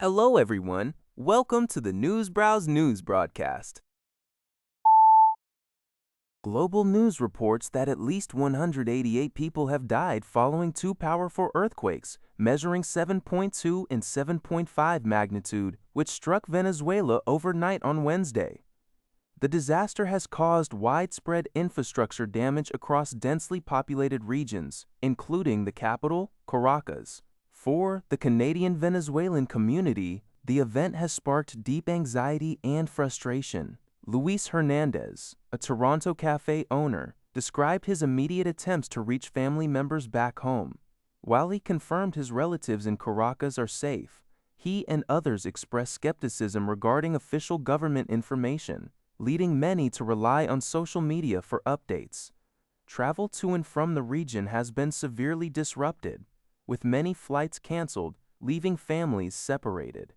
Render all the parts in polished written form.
Hello, everyone. Welcome to the Newsbrowse News broadcast. Global news reports that at least 188 people have died following two powerful earthquakes, measuring 7.2 and 7.5 magnitude, which struck Venezuela overnight on Wednesday. The disaster has caused widespread infrastructure damage across densely populated regions, including the capital, Caracas. For the Canadian Venezuelan community, the event has sparked deep anxiety and frustration. Luis Hernandez, a Toronto cafe owner, described his immediate attempts to reach family members back home. While he confirmed his relatives in Caracas are safe, he and others expressed skepticism regarding official government information, leading many to rely on social media for updates. Travel to and from the region has been severely disrupted, with many flights canceled, leaving families separated.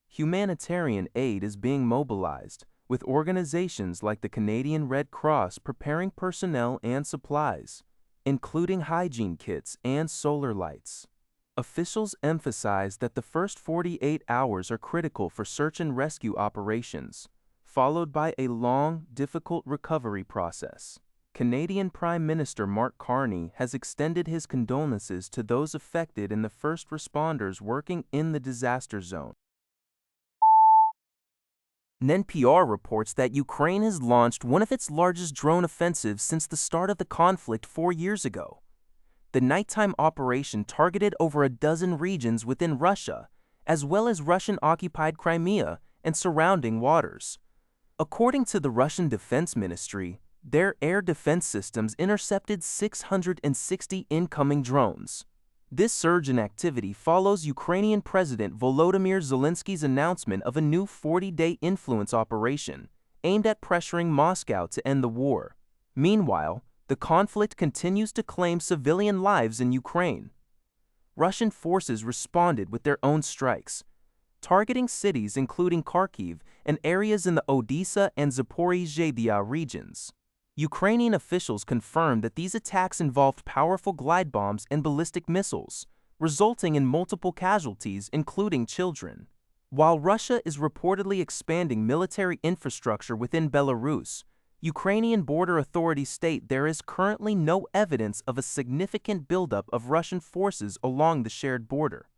Humanitarian aid is being mobilized, with organizations like the Canadian Red Cross preparing personnel and supplies, including hygiene kits and solar lights. Officials emphasize that the first 48 hours are critical for search and rescue operations, followed by a long, difficult recovery process. Canadian Prime Minister Mark Carney has extended his condolences to those affected and the first responders working in the disaster zone. NPR reports that Ukraine has launched one of its largest drone offensives since the start of the conflict 4 years ago. The nighttime operation targeted over a dozen regions within Russia, as well as Russian-occupied Crimea and surrounding waters. According to the Russian Defense Ministry, their air defense systems intercepted 660 incoming drones. This surge in activity follows Ukrainian President Volodymyr Zelensky's announcement of a new 40-day influence operation aimed at pressuring Moscow to end the war. Meanwhile, the conflict continues to claim civilian lives in Ukraine. Russian forces responded with their own strikes, targeting cities including Kharkiv and areas in the Odessa and Zaporizhzhia regions. Ukrainian officials confirmed that these attacks involved powerful glide bombs and ballistic missiles, resulting in multiple casualties, including children. While Russia is reportedly expanding military infrastructure within Belarus, Ukrainian border authorities state there is currently no evidence of a significant buildup of Russian forces along the shared border.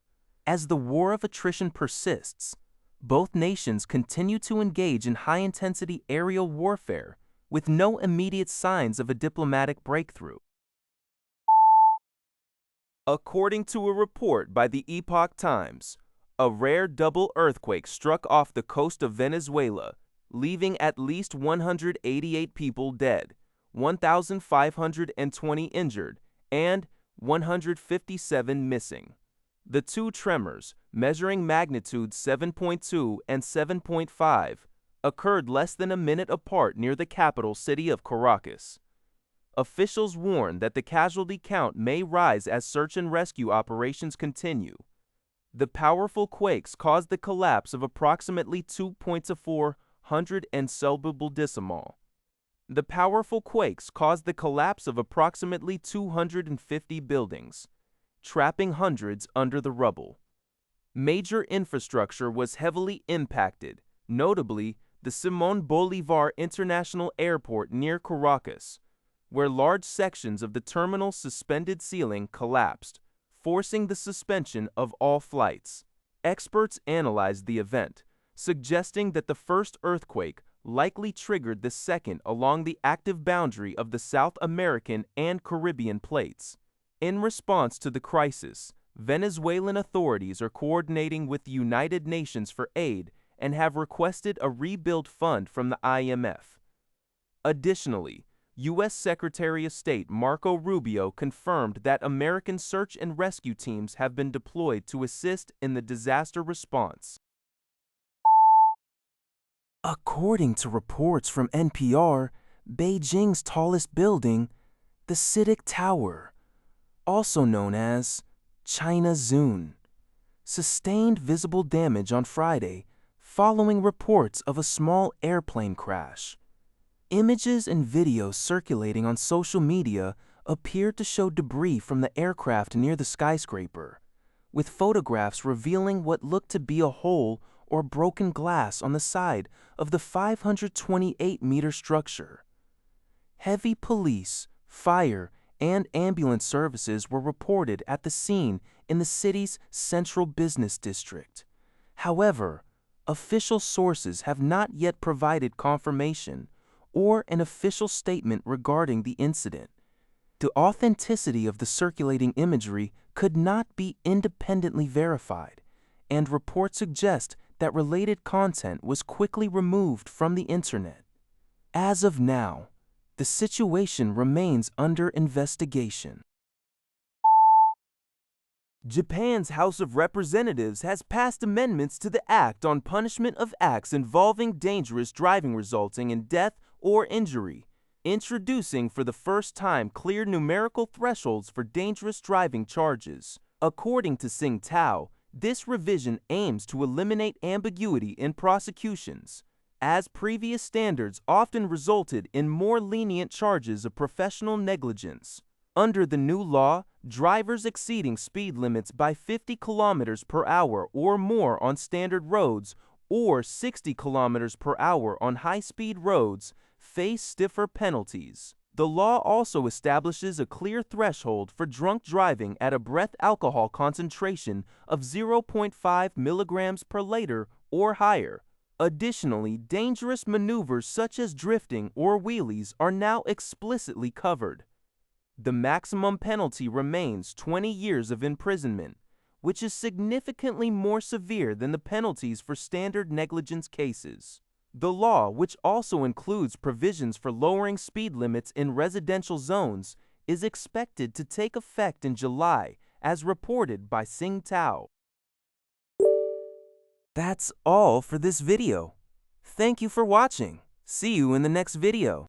As the war of attrition persists, both nations continue to engage in high-intensity aerial warfare, with no immediate signs of a diplomatic breakthrough. According to a report by the Epoch Times, a rare double earthquake struck off the coast of Venezuela, leaving at least 188 people dead, 1,520 injured, and 157 missing. The two tremors, measuring magnitude 7.2 and 7.5, occurred less than a minute apart near the capital city of Caracas. Officials warn that the casualty count may rise as search and rescue operations continue. The powerful quakes caused the collapse of approximately 2.4 and cellable decimal. The powerful quakes caused the collapse of approximately 250 buildings, trapping hundreds under the rubble. Major infrastructure was heavily impacted, notably the Simón Bolívar International Airport near Caracas, where large sections of the terminal's suspended ceiling collapsed, forcing the suspension of all flights. Experts analyzed the event, suggesting that the first earthquake likely triggered the second along the active boundary of the South American and Caribbean plates. In response to the crisis, Venezuelan authorities are coordinating with the United Nations for aid and have requested a rebuild fund from the IMF. Additionally, U.S. Secretary of State Marco Rubio confirmed that American search and rescue teams have been deployed to assist in the disaster response. According to reports from NPR, Beijing's tallest building, the CITIC Tower, also known as China Zone, sustained visible damage on Friday following reports of a small airplane crash. Images and videos circulating on social media appeared to show debris from the aircraft near the skyscraper, with photographs revealing what looked to be a hole or broken glass on the side of the 528-meter structure. Heavy police, fire, and ambulance services were reported at the scene in the city's central business district. However, official sources have not yet provided confirmation or an official statement regarding the incident. The authenticity of the circulating imagery could not be independently verified, and reports suggest that related content was quickly removed from the internet. As of now, the situation remains under investigation. Japan's House of Representatives has passed amendments to the Act on Punishment of Acts Involving Dangerous Driving Resulting in Death or Injury, introducing for the first time clear numerical thresholds for dangerous driving charges. According to Sing Tao, this revision aims to eliminate ambiguity in prosecutions, as previous standards often resulted in more lenient charges of professional negligence. Under the new law, drivers exceeding speed limits by 50 kilometers per hour or more on standard roads or 60 kilometers per hour on high-speed roads face stiffer penalties. The law also establishes a clear threshold for drunk driving at a breath alcohol concentration of 0.5 milligrams per liter or higher. Additionally, dangerous maneuvers such as drifting or wheelies are now explicitly covered. The maximum penalty remains 20 years of imprisonment, which is significantly more severe than the penalties for standard negligence cases. The law, which also includes provisions for lowering speed limits in residential zones, is expected to take effect in July, as reported by Sing Tao. That's all for this video. Thank you for watching. See you in the next video.